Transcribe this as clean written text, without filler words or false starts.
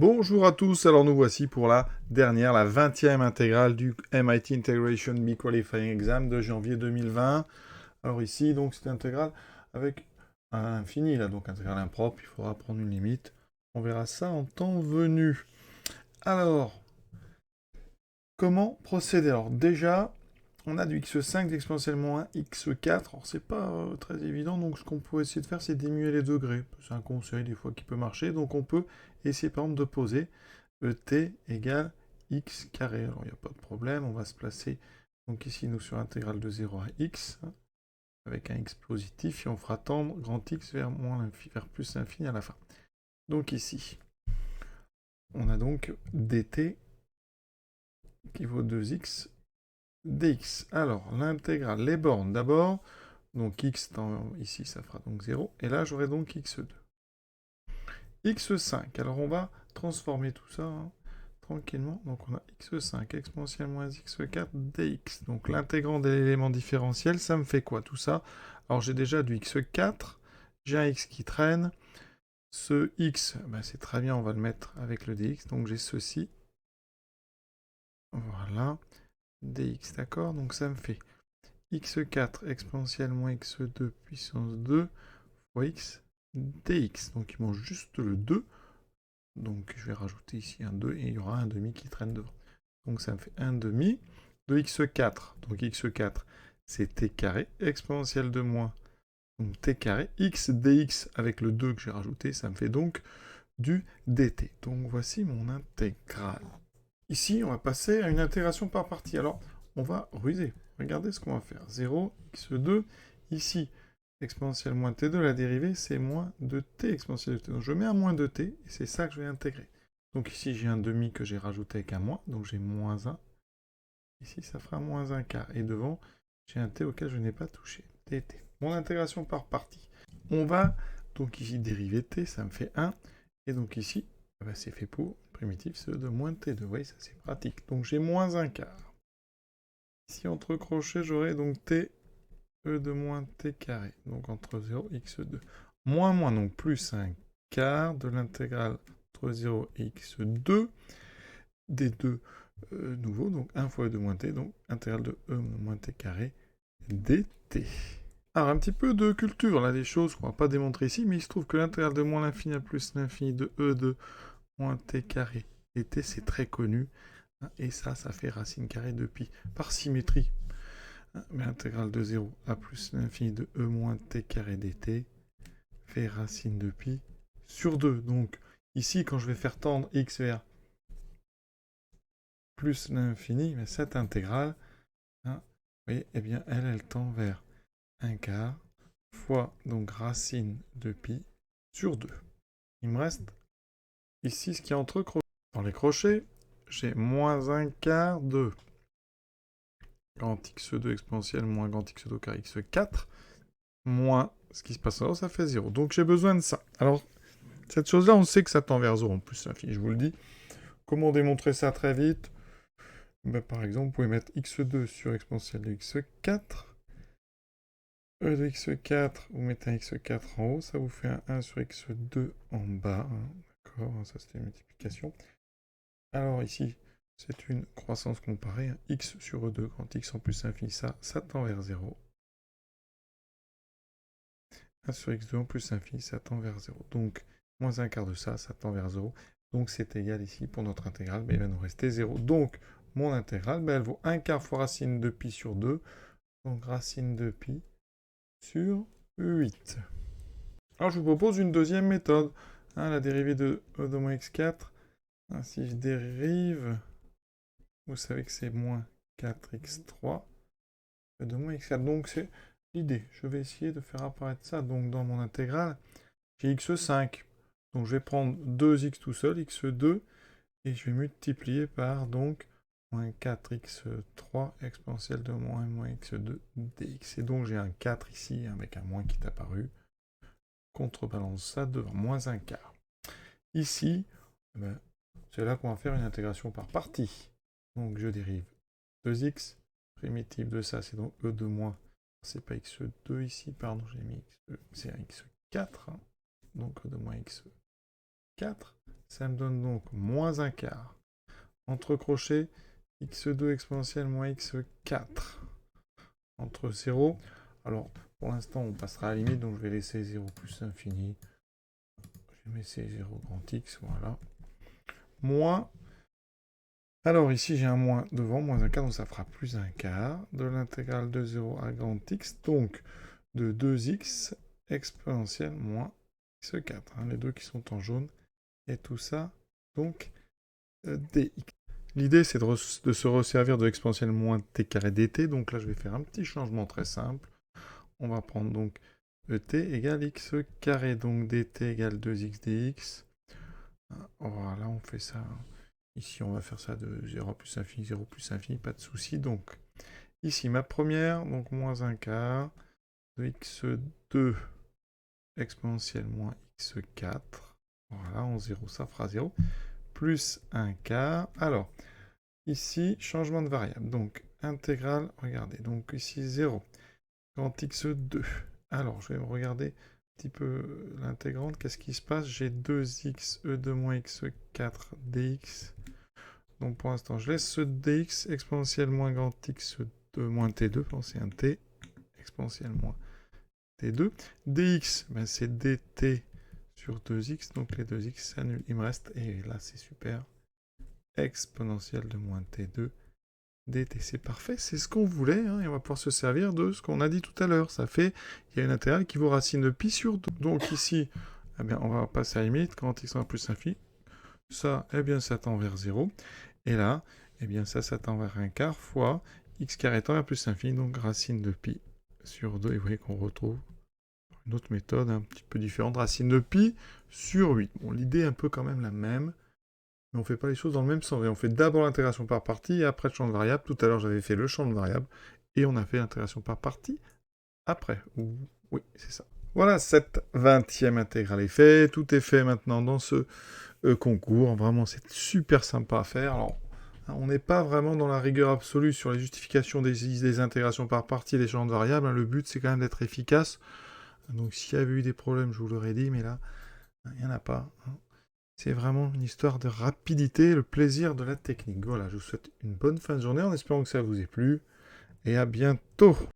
Bonjour à tous, alors nous voici pour la dernière, la 20e intégrale du MIT Integration Bee Qualifying Exam de janvier 2020. Alors ici, donc, c'est intégrale avec un infini, là, donc intégrale impropre, il faudra prendre une limite. On verra ça en temps venu. Alors, comment procéder? Alors déjà, on a du x5 d'exponentielle moins 1, x4. Alors c'est pas très évident, donc ce qu'on peut essayer de faire, c'est diminuer les degrés. C'est un conseil des fois qui peut marcher. Donc on peut essayer par exemple de poser t égale x carré. Alors il n'y a pas de problème, on va se placer donc ici nous sur intégrale de 0 à x, hein, avec un x positif, et on fera tendre grand x vers, vers plus l'infini à la fin. Donc ici, on a donc dt qui vaut 2x dx. Alors, l'intégrale, les bornes d'abord. Donc x ici, ça fera donc 0. Et là, j'aurai donc x2. x5. Alors, on va transformer tout ça tranquillement. Donc, on a x5 exponentielle moins x4 dx. Donc, l'intégrand de l'élément différentiel, ça me fait quoi tout ça? Alors, j'ai déjà du x4. J'ai un x qui traîne. Ce x, ben, c'est très bien, on va le mettre avec le dx. Donc, j'ai ceci. Voilà. Dx, d'accord? Donc, ça me fait x4 exponentielle moins x2 puissance 2 fois x dx. Donc il manque juste le 2. Donc je vais rajouter ici un 2 et il y aura un demi qui traîne devant. Donc ça me fait 1 demi de x4. Donc x4 c'est t carré exponentielle de moins. Donc t carré x dx avec le 2 que j'ai rajouté, ça me fait donc du dt. Donc voici mon intégrale. Ici, on va passer à une intégration par partie. Alors, on va ruser. Regardez ce qu'on va faire. 0, x2. Ici, exponentielle moins t2, la dérivée, c'est moins 2t exponentielle de t. Donc, je mets un moins 2t, et c'est ça que je vais intégrer. Donc ici, j'ai un demi que j'ai rajouté avec un moins, donc j'ai moins 1. Ici, ça fera moins 1 quart. Et devant, j'ai un t auquel je n'ai pas touché. dt. Mon intégration par partie. On va, donc ici, dériver t, ça me fait 1. Et donc ici, c'est fait pour primitif, c'est de moins t2. Vous voyez, ça c'est pratique. Donc j'ai moins 1 quart. Ici, entre crochets, j'aurai donc t, e de moins t carré. Donc entre 0 et x2. Moins moins, donc plus 1 quart de l'intégrale entre 0 et x2 des deux nouveaux. Donc 1 fois e de moins t, donc intégrale de e de moins t carré dt. Alors, un petit peu de culture, là, des choses qu'on va pas démontrer ici, mais il se trouve que l'intégrale de moins l'infini à plus l'infini de e de moins t carré dt, c'est très connu. Et ça fait racine carrée de pi. Par symétrie, mais l'intégrale de 0 à plus l'infini de e moins t carré dt fait racine de pi sur 2. Donc, ici, quand je vais faire tendre x vers plus l'infini, mais cette intégrale, vous voyez, eh bien, elle tend vers 1 quart fois donc racine de pi sur 2. Il me reste ici ce qui est entre crochets. Dans les crochets, j'ai moins 1 quart de grand x2 exponentielle moins grand x2 carré x4 moins ce qui se passe en haut, ça fait 0. Donc j'ai besoin de ça. Alors, cette chose-là, on sait que ça tend vers 0 en plus, l'infini, je vous le dis. Comment démontrer ça très vite? Ben, par exemple, vous pouvez mettre x2 sur exponentielle de x4. E de x4, vous mettez un x4 en haut, ça vous fait un 1 sur x2 en bas. Hein. D'accord, ça c'était une multiplication. Alors ici, c'est une croissance comparée. Hein. X sur E2, grand X en plus infini, ça tend vers 0. 1 sur x2 en plus infini, ça tend vers 0. Donc, moins un quart de ça tend vers 0. Donc, c'est égal ici pour notre intégrale, mais il va nous rester 0. Donc, mon intégrale, elle vaut 1 quart fois racine de pi sur 2. Donc, racine de pi sur 8. Alors, je vous propose une deuxième méthode. Hein, la dérivée de e de moins x4. Hein, si je dérive, vous savez que c'est moins 4x3 e de moins x4. Donc, c'est l'idée. Je vais essayer de faire apparaître ça donc dans mon intégrale. J'ai x5. Donc je vais prendre 2x tout seul, x2, et je vais multiplier par donc moins 4x3 exponentielle de moins x2 dx. Et donc j'ai un 4 ici avec un moins qui est apparu. Contrebalance ça devant moins un quart. Ici, c'est là qu'on va faire une intégration par partie. Donc je dérive 2x, primitive de ça, c'est donc e de moins. C'est pas x2 ici, pardon, j'ai mis x2, c'est un x4. Hein. Donc e de moins x4 4. Ça me donne donc moins un quart. Entre crochets, x2 exponentielle moins x4. Entre 0. Alors, pour l'instant, on passera à la limite, donc je vais laisser 0 plus infini. Je mets ces 0 grand x, voilà. Moins. Alors ici, j'ai un moins devant, moins un quart, donc ça fera plus un quart. De l'intégrale de 0 à grand x, donc de 2x exponentielle moins x4. Hein, les deux qui sont en jaune. Et tout ça, donc, dx. L'idée, c'est de se resservir de l'exponentielle moins t carré dt. Donc là, je vais faire un petit changement très simple. On va prendre donc et égale x carré. Donc dt égale 2x dx. Voilà, on fait ça. Ici, on va faire ça de 0 plus infini, pas de souci. Donc, ici, ma première, donc moins un quart de x2 exponentielle moins x4. Voilà, en 0, ça fera 0. Plus un quart. Alors, ici, changement de variable. Donc, intégrale, regardez. Donc, ici, 0. Grand x2. Alors, je vais regarder un petit peu l'intégrante. Qu'est-ce qui se passe? J'ai 2x, e2 moins x4 dx. Donc, pour l'instant, je laisse ce dx exponentielle moins grand x2 moins t2. Bon, c'est un t exponentielle moins t2. dx, ben, c'est dt sur 2x. Donc, les 2x s'annulent. Il me reste, et là, c'est super, exponentielle de moins t2 dt. C'est parfait, c'est ce qu'on voulait, hein, et on va pouvoir se servir de ce qu'on a dit tout à l'heure. Ça fait, il y a une intégrale qui vaut racine de pi sur 2. Donc ici, eh bien, on va passer à la limite, quand x sera plus infini. Ça, eh bien, ça tend vers 0. Et là, eh bien, ça tend vers un quart fois x carré tend vers plus infini, donc racine de pi sur 2. Et vous voyez qu'on retrouve une autre méthode un petit peu différente, racine de pi sur 8. Bon, l'idée est un peu quand même la même, mais on ne fait pas les choses dans le même sens. On fait d'abord l'intégration par partie et après le champ de variable. Tout à l'heure, j'avais fait le champ de variable et on a fait l'intégration par partie après. Oui, c'est ça. Voilà, cette 20e intégrale est faite. Tout est fait maintenant dans ce concours. Vraiment, c'est super sympa à faire. Alors, on n'est pas vraiment dans la rigueur absolue sur les justifications des intégrations par partie et des champs de variables. Le but, c'est quand même d'être efficace. Donc, s'il y avait eu des problèmes, je vous l'aurais dit, mais là, il n'y en a pas. C'est vraiment une histoire de rapidité, le plaisir de la technique. Voilà, je vous souhaite une bonne fin de journée en espérant que ça vous ait plu. Et à bientôt!